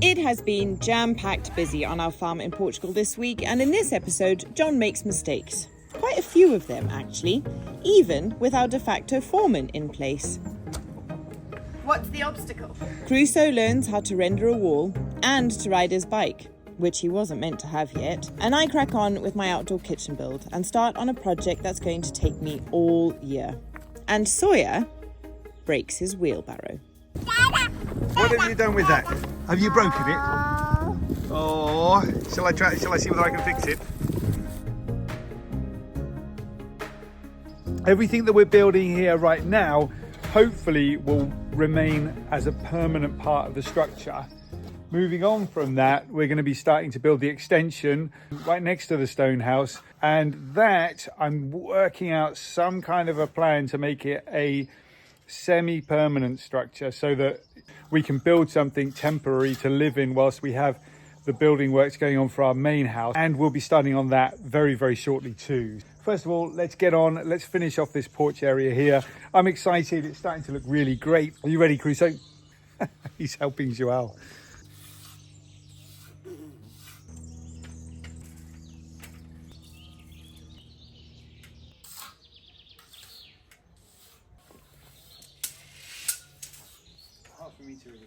It has been jam-packed busy on our farm in Portugal this week, and in this episode, John makes mistakes. Quite a few of them, actually, even with our de facto foreman in place. What's the obstacle? Crusoe learns how to render a wall and to ride his bike, which he wasn't meant to have yet, and I crack on with my outdoor kitchen build and start on a project that's going to take me all year. And Sawyer breaks his wheelbarrow. What have you done with that? Have you broken it? Oh, shall I see whether I can fix it? Everything that we're building here right now hopefully will remain as a permanent part of the structure. Moving on from that, we're going to be starting to build the extension right next to the stone house, and that I'm working out some kind of a plan to make it a semi-permanent structure so that we can build something temporary to live in whilst we have the building works going on for our main house, and we'll be starting on that very, very shortly too. First of all, let's get on, let's finish off this porch area here. I'm excited, it's starting to look really great. Are you ready, Crusoe? He's helping Joelle. Hard for me to release.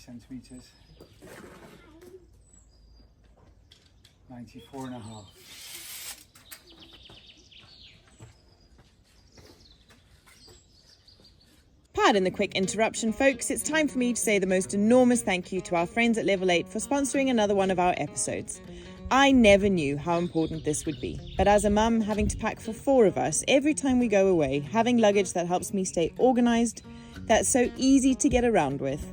Centimeters, 94.5. Pardon the quick interruption, folks. It's time for me to say the most enormous thank you to our friends at Level 8 for sponsoring another one of our episodes. I never knew how important this would be, but as a mum, having to pack for 4 of us every time we go away, having luggage that helps me stay organised, that's so easy to get around with.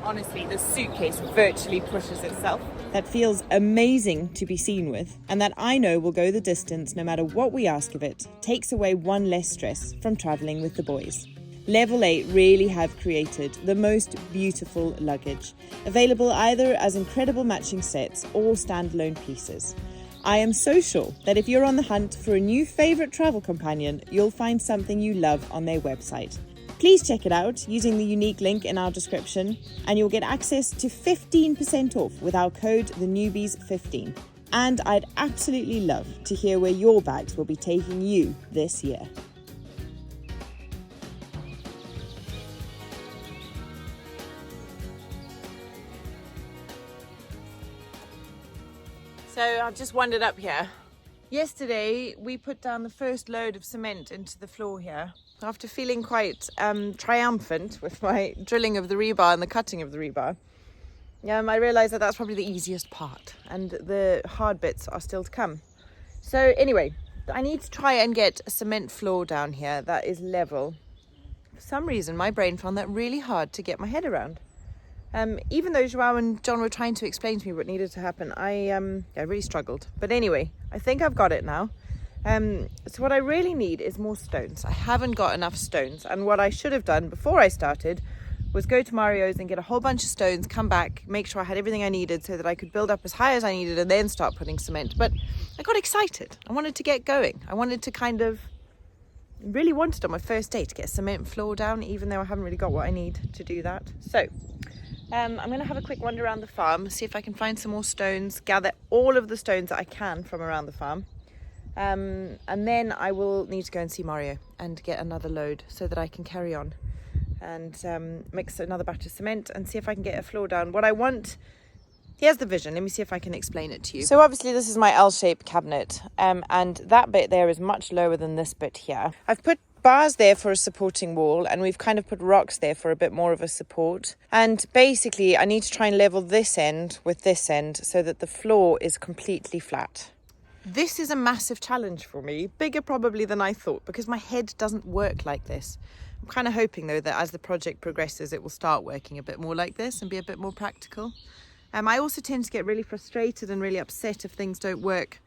Honestly, the suitcase virtually pushes itself. That feels amazing to be seen with, and that I know will go the distance no matter what we ask of it, takes away one less stress from travelling with the boys. Level 8 really have created the most beautiful luggage, available either as incredible matching sets or standalone pieces. I am so sure that if you're on the hunt for a new favourite travel companion, you'll find something you love on their website. Please check it out using the unique link in our description, and you'll get access to 15% off with our code TheNewbys15. And I'd absolutely love to hear where your bags will be taking you this year. So I've just wandered up here. Yesterday we put down the first load of cement into the floor here. After feeling quite triumphant with my drilling of the rebar and the cutting of the rebar, I realised that that's probably the easiest part and the hard bits are still to come. So anyway, I need to try and get a cement floor down here that is level. For some reason, my brain found that really hard to get my head around. Even though Joao and John were trying to explain to me what needed to happen, I really struggled. But anyway, I think I've got it now. So what I really need is more stones. I haven't got enough stones, and what I should have done before I started was go to Mario's and get a whole bunch of stones, come back, make sure I had everything I needed so that I could build up as high as I needed and then start putting cement. But I got excited. I wanted to get going. I wanted to really wanted on my first day to get a cement floor down, even though I haven't really got what I need to do that. So I'm going to have a quick wander around the farm, see if I can find some more stones, gather all of the stones that I can from around the farm. And then I will need to go and see Mario and get another load so that I can carry on and mix another batch of cement and see if I can get a floor down. What I want, here's the vision. Let me see if I can explain it to you. So obviously this is my L-shaped cabinet, and that bit there is much lower than this bit here. I've put bars there for a supporting wall, and we've kind of put rocks there for a bit more of a support. And basically I need to try and level this end with this end so that the floor is completely flat. This is a massive challenge for me, bigger probably than I thought, because my head doesn't work like this. I'm kind of hoping though that as the project progresses it will start working a bit more like this and be a bit more practical. I also tend to get really frustrated and really upset if things don't work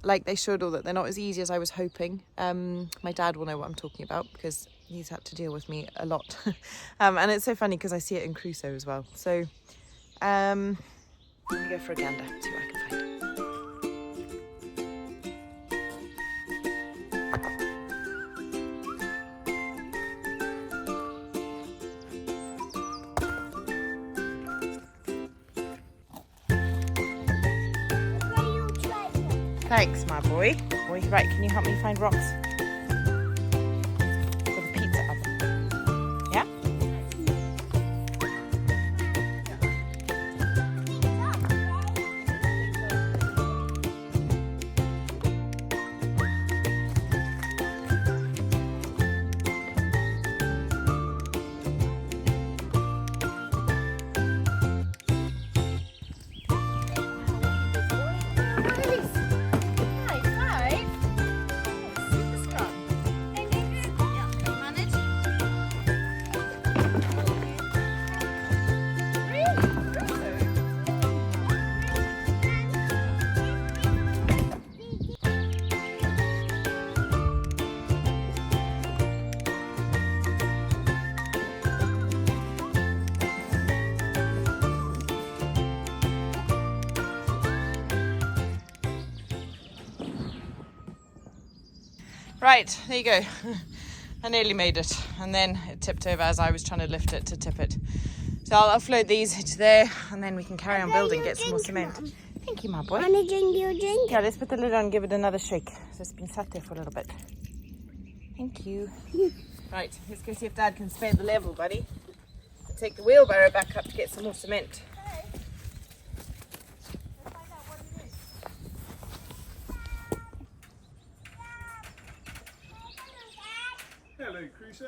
like they should, or that they're not as easy as I was hoping. My dad will know what I'm talking about because he's had to deal with me a lot. And it's so funny because I see it in Crusoe as well. So let me go for a gander, see what I can find. Thanks, my boy. Right, can you help me find rocks? For the pizza oven. Yeah? Right, there you go. I nearly made it, and then it tipped over as I was trying to lift it to tip it. So I'll offload these to there, and then we can carry on building, get some more cement. Mom. Thank you, my boy. Want to drink your drink? Yeah, let's put the lid on and give it another shake. So it's been sat there for a little bit. Thank you. Right, let's go see if Dad can spare the level, buddy. I'll take the wheelbarrow back up to get some more cement. Hello, Crusoe.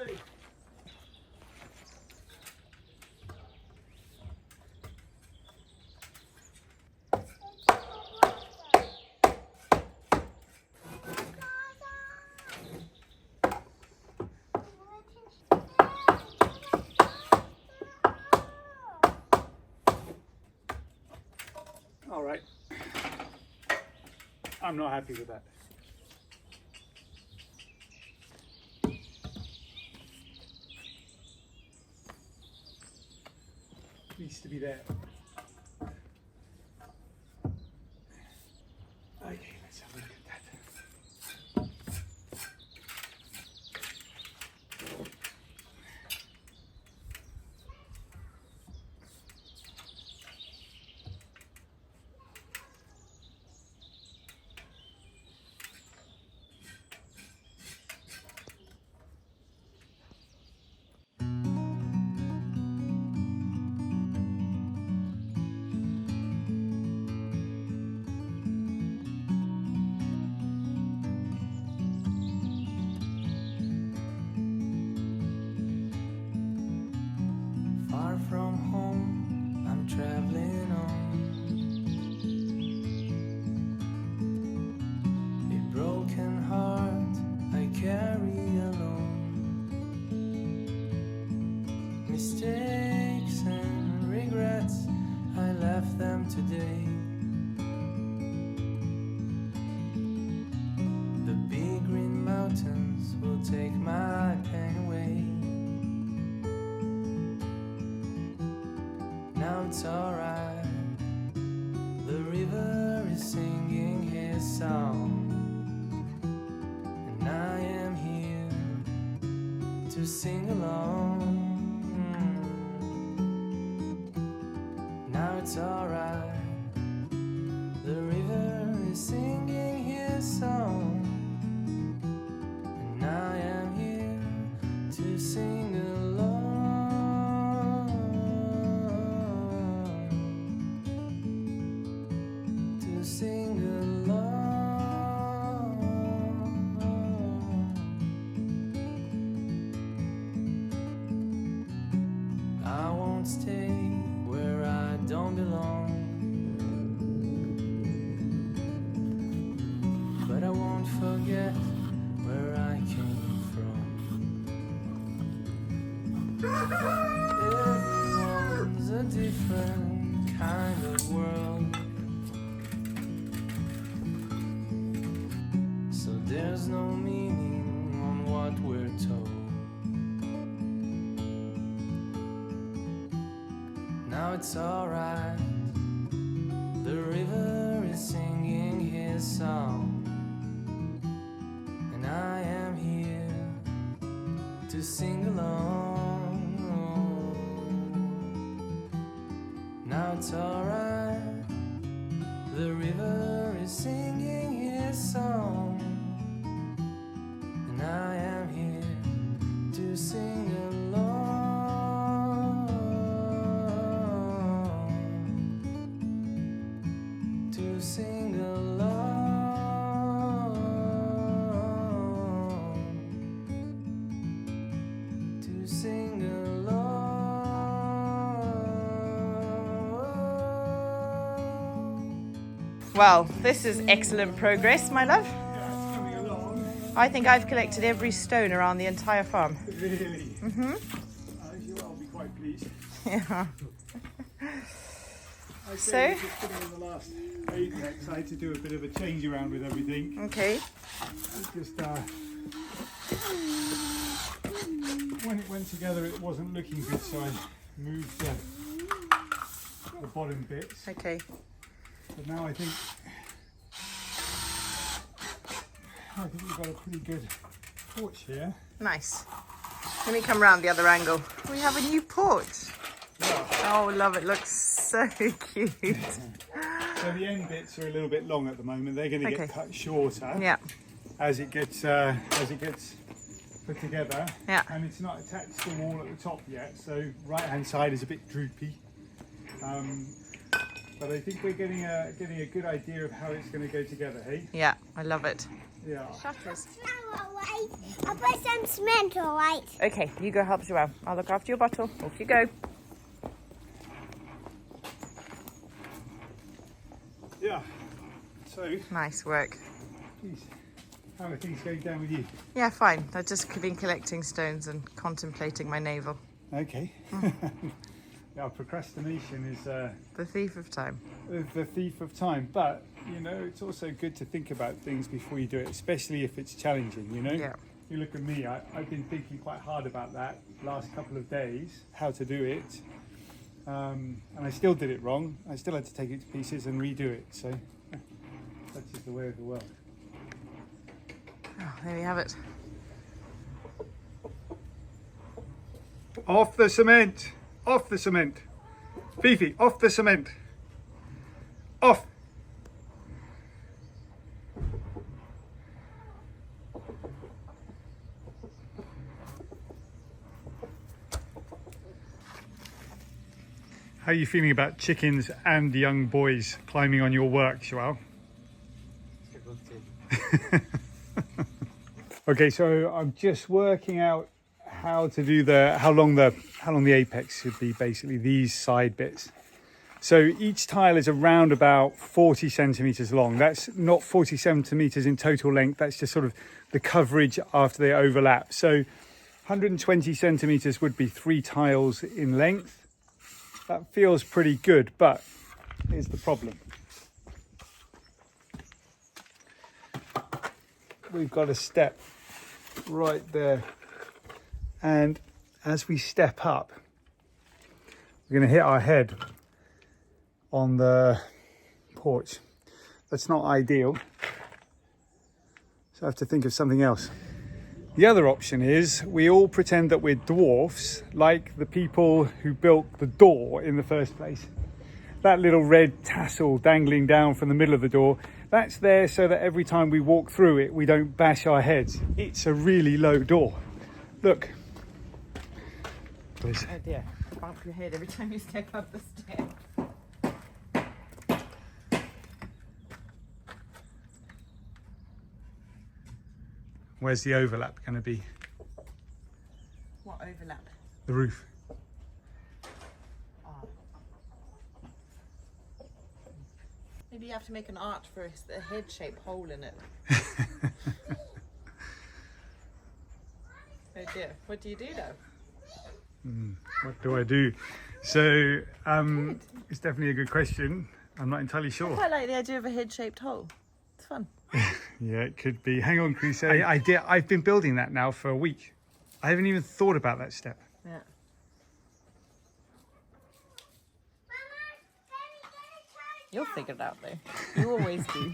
All right. I'm not happy with that. Needs to be there. Okay, let's have a look at that. From home, I'm traveling on. A broken heart I carry alone. Mistakes and regrets, I left them today. The big green mountains will take my pain away. Now it's alright. The river is singing his song, and I am here to sing along. song, and I am here to sing along, to sing along. I won't stay where I don't belong, but I won't forget where I came from. Everyone's a different kind of world, so there's no meaning on what we're told. Now it's alright, the river is singing his song, and I am here to sing along. Now it's alright, the river is singing his song, and I am here to sing along, to sing along, to sing along. Well, this is excellent progress, my love. Yeah, it's coming along. I think I've collected every stone around the entire farm. Really? I'll be quite pleased. Yeah. I So? say, just putting in the last apex, I had to do a bit of a change around with everything. Okay. Just when it went together, it wasn't looking good, so I moved the bottom bits. Okay. But now I think we've got a pretty good porch here. Nice. Let me come round the other angle. We have a new porch. Yeah. Oh, love it. Looks so cute. So the end bits are a little bit long at the moment. They're going to Okay. get cut shorter Yeah. as it gets put together. Yeah. And it's not attached to the wall at the top yet, so right hand side is a bit droopy. But I think we're getting a good idea of how it's going to go together, hey? Yeah, I love it. Yeah. Shutters. I'll put some cement, alright? Okay, you go help Joelle. I'll look after your bottle. Off you go. Yeah. So, Nice work. geez, how are things going down with you? Yeah, fine. I've just been collecting stones and contemplating my navel. Okay. Yeah, procrastination is The thief of time. the thief of time, but you know it's also good to think about things before you do it, especially if it's challenging. You know. Yeah. You look at me. I've been thinking quite hard about that last couple of days, how to do it, and I still did it wrong. I still had to take it to pieces and redo it. So yeah, that's just the way of the world. Oh, there we have it. Off the cement! Off the cement! Fifi, off the cement! Off! How are you feeling about chickens and young boys climbing on your work, Joelle? Okay, so I'm just working out how to do how long the apex should be, basically these side bits. So each tile is around about 40 centimeters long. That's not 40 centimeters in total length, that's just sort of the coverage after they overlap. So 120 centimeters would be 3 tiles in length. That feels pretty good, but here's the problem. We've got a step right there, and as we step up, we're going to hit our head on the porch. That's not ideal, so I have to think of something else. The other option is we all pretend that we're dwarfs, like the people who built the door in the first place. That little red tassel dangling down from the middle of the door, That's there so that every time we walk through it, we don't bash our heads. It's a really low door. Look. Oh dear, bump your head every time you step up the stairs. Where's the overlap going to be? What overlap? The roof. Oh. Maybe you have to make an arch for a head-shaped hole in it. Oh dear, what do you do though? What do I do? So it's definitely a good question. I'm not entirely I sure. quite like the idea of a head-shaped hole. It's fun. Yeah, it could be. Hang on, Crusade. I've been building that now for a week. I haven't even thought about that step. Yeah. You'll figure it out though. You always do.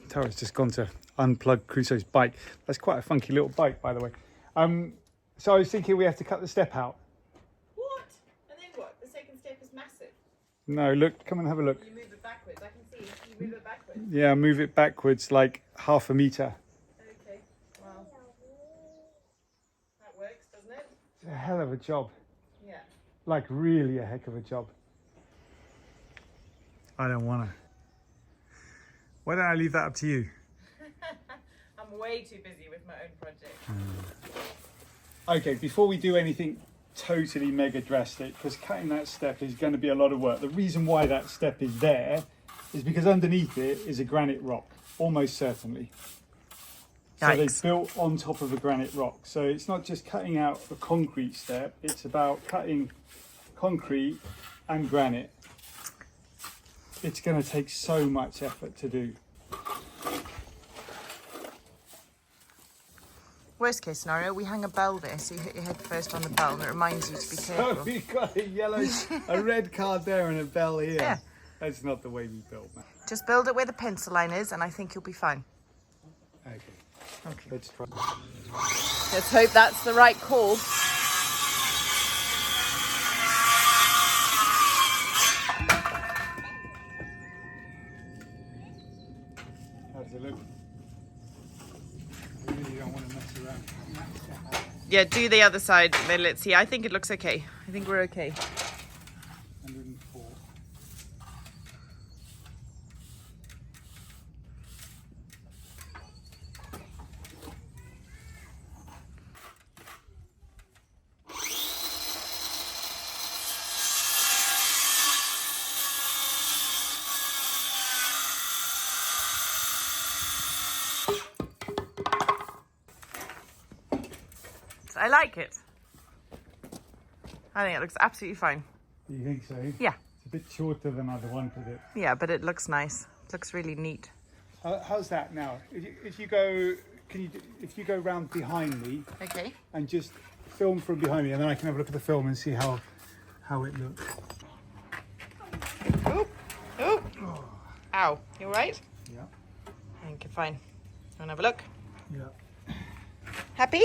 Tara's just gone to unplug Crusoe's bike. That's quite a funky little bike, by the way. So I was thinking we have to cut the step out. What? And then what? The second step is massive. No, look, come and have a look. You move it backwards. I can see. You move it backwards. Yeah, move it backwards like half a metre. Okay. Wow. That works, doesn't it? It's a hell of a job. Yeah. Like really a heck of a job. I don't want to. Why don't I leave that up to you? I'm way too busy with my own project. Okay, before we do anything totally mega drastic, because cutting that step is going to be a lot of work. The reason why that step is there is because underneath it is a granite rock, almost certainly. So they built on top of a granite rock. So it's not just cutting out a concrete step, it's about cutting concrete and granite. It's going to take so much effort to do. Worst case scenario, we hang a bell there, so you hit your head first on the bell, and it reminds you to be careful. So we've got a red card there and a bell here. Yeah. That's not the way we build, man. Just build it where the pencil line is, and I think you'll be fine. Okay. Let's try. Let's hope that's the right call. How does it look? I really don't want to mess around. Yeah, do the other side, then let's see. I think it looks okay. I think we're okay. 104. I like it. I think it looks absolutely fine. Do you think so? Yeah. It's a bit shorter than I'd wanted it. Yeah, but it looks nice. It looks really neat. How's that now? If you go, if you go round behind me Okay. and just film from behind me, and then I can have a look at the film and see how it looks. Oh, oh. Ow. You all right? Yeah. I think you're fine. Want to have a look? Yeah. Happy?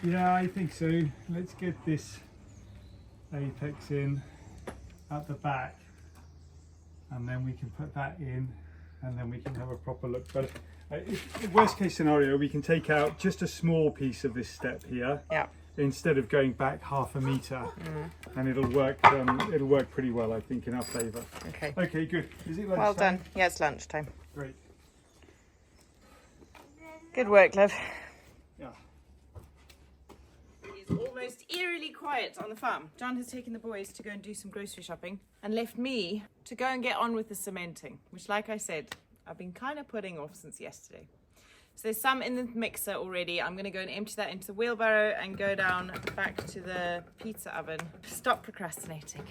Yeah, I think so. Let's get this apex in at the back, and then we can put that in, and then we can have a proper look. But worst case scenario, we can take out just a small piece of this step here. Yeah. Instead of going back half a metre, and it'll work pretty well, I think, in our favour. Okay. Okay, good. Is it lunchtime? Well done. Yeah, it's lunchtime. Great. Good work, love. Yeah. It's almost eerily quiet on the farm. John has taken the boys to go and do some grocery shopping and left me to go and get on with the cementing, which, like I said, I've been kind of putting off since yesterday. So there's some in the mixer already. I'm going to go and empty that into the wheelbarrow and go down back to the pizza oven. Stop procrastinating.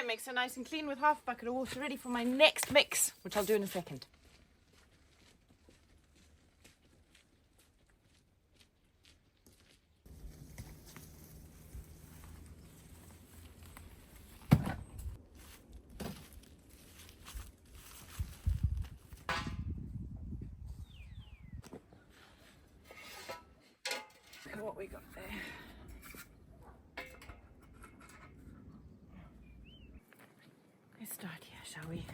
cement mixer nice and clean with half a bucket of water ready for my next mix, which I'll do in a second. Look at what we got there. Let's start here, shall we?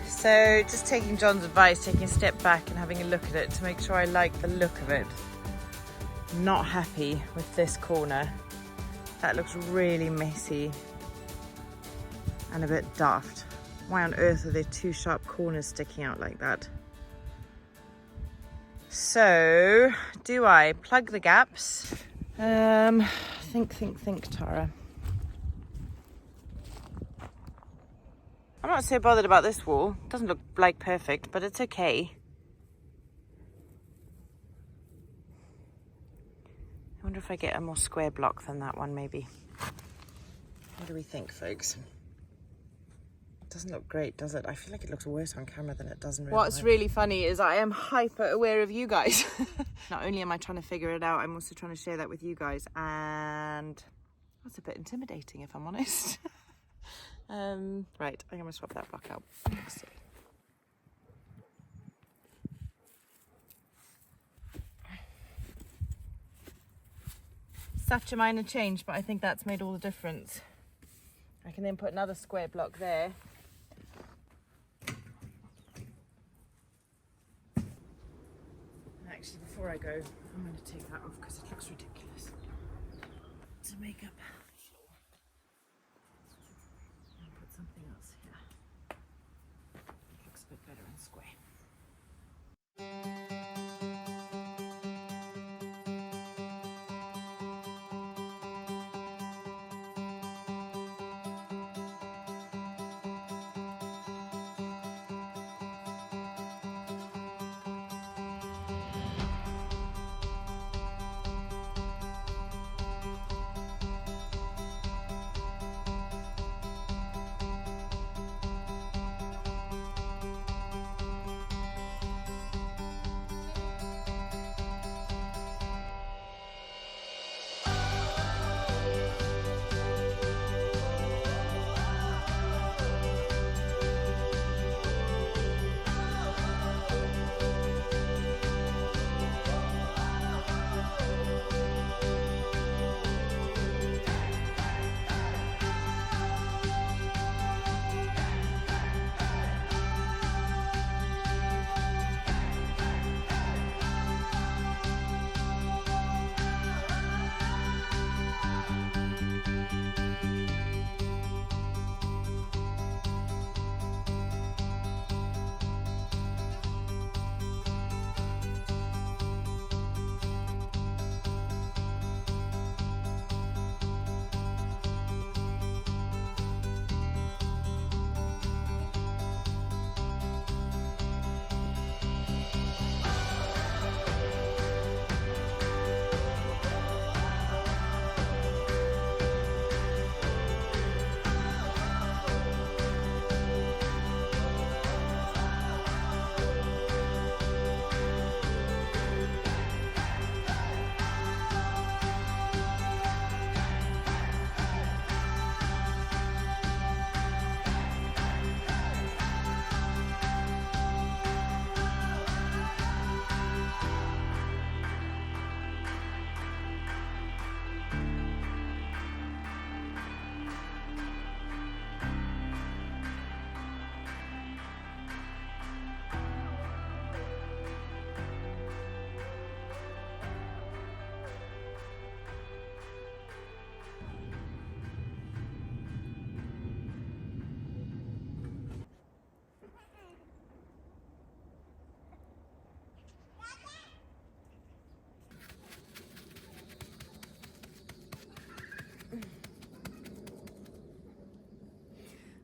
So just taking John's advice, taking a step back and having a look at it to make sure I like the look of it. Not happy with this corner. That looks really messy and a bit daft. Why on earth are there two sharp corners sticking out like that? So, do I plug the gaps? Think, Tara. I'm not so bothered about this wall. It doesn't look like perfect, but it's okay. I wonder if I get a more square block than that one, maybe. What do we think, folks? It doesn't look great, does it? I feel like it looks worse on camera than it does in real life. What's really funny is I am hyper aware of you guys. Not only am I trying to figure it out, I'm also trying to share that with you guys. And that's a bit intimidating, if I'm honest. Right, I'm going to swap that block out. So. Such a minor change, but I think that's made all the difference. I can then put another square block there. And actually, before I go, I'm going to take that off because it looks ridiculous. To make up the floor. And put something else here. It looks a bit better and square.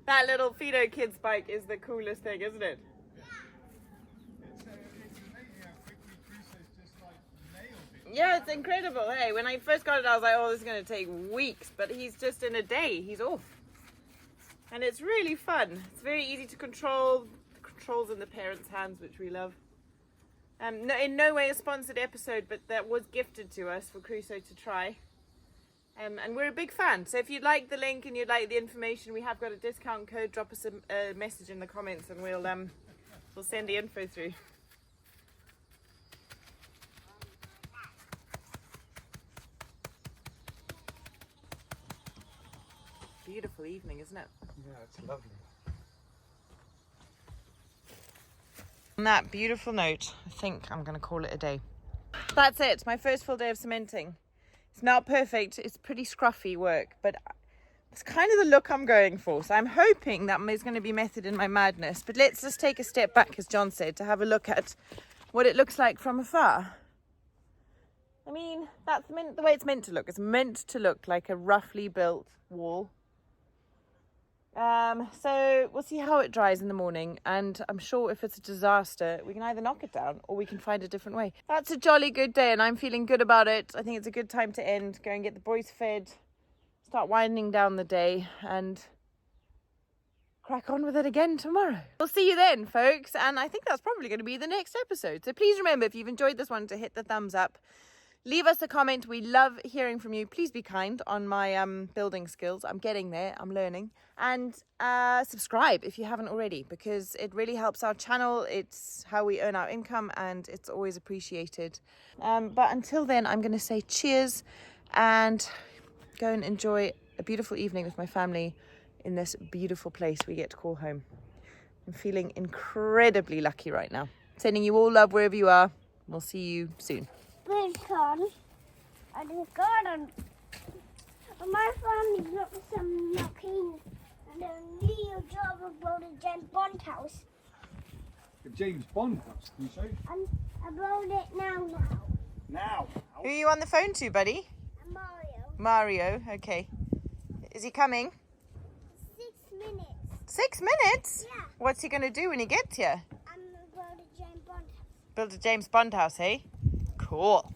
That little Fido Kids bike is the coolest thing, isn't it? It's amazing how quickly Crusoe's just like nailed it. Yeah, it's incredible. Hey, when I first got it, I was like, oh, this is going to take weeks. But he's just in a day, he's off. And it's really fun. It's very easy to control. The controls in the parents' hands, which we love. No, in no way a sponsored episode, but that was gifted to us for Crusoe to try. And we're a big fan. So if you'd like the link and you'd like the information, we have got a discount code. Drop us a message in the comments and we'll send the info through. Beautiful evening, isn't it? Yeah, it's lovely. On that beautiful note, I think I'm going to call it a day. That's it. My first full day of cementing. It's not perfect. It's pretty scruffy work, but it's kind of the look I'm going for. So I'm hoping that is going to be method in my madness. But let's just take a step back, as John said, to have a look at what it looks like from afar. I mean, that's the way it's meant to look. It's meant to look like a roughly built wall. So we'll see how it dries in the morning, and I'm sure if it's a disaster, we can either knock it down or we can find a different way. That's a jolly good day and I'm feeling good about it. I think it's a good time to end, go and get the boys fed, start winding down the day and crack on with it again tomorrow. We'll see you then, folks, and I think that's probably going to be the next episode. So please remember, if you've enjoyed this one, to hit the thumbs up. Leave us a comment. We love hearing from you. Please be kind on my building skills. I'm getting there. I'm learning. And subscribe if you haven't already, because it really helps our channel. It's how we earn our income and it's always appreciated. But until then, I'm going to say cheers and go and enjoy a beautiful evening with my family in this beautiful place we get to call home. I'm feeling incredibly lucky right now. Sending you all love wherever you are. We'll see you soon. Because I just got on. My family's got some knocking and a new job about a James Bond house. The James Bond house, can you show? And about it now. Now. Who are you on the phone to, buddy? Mario. Mario, okay. Is he coming? 6 minutes. 6 minutes? Yeah. What's he going to do when he gets here? I'm about a James Bond house. Build a James Bond house, eh? Cool.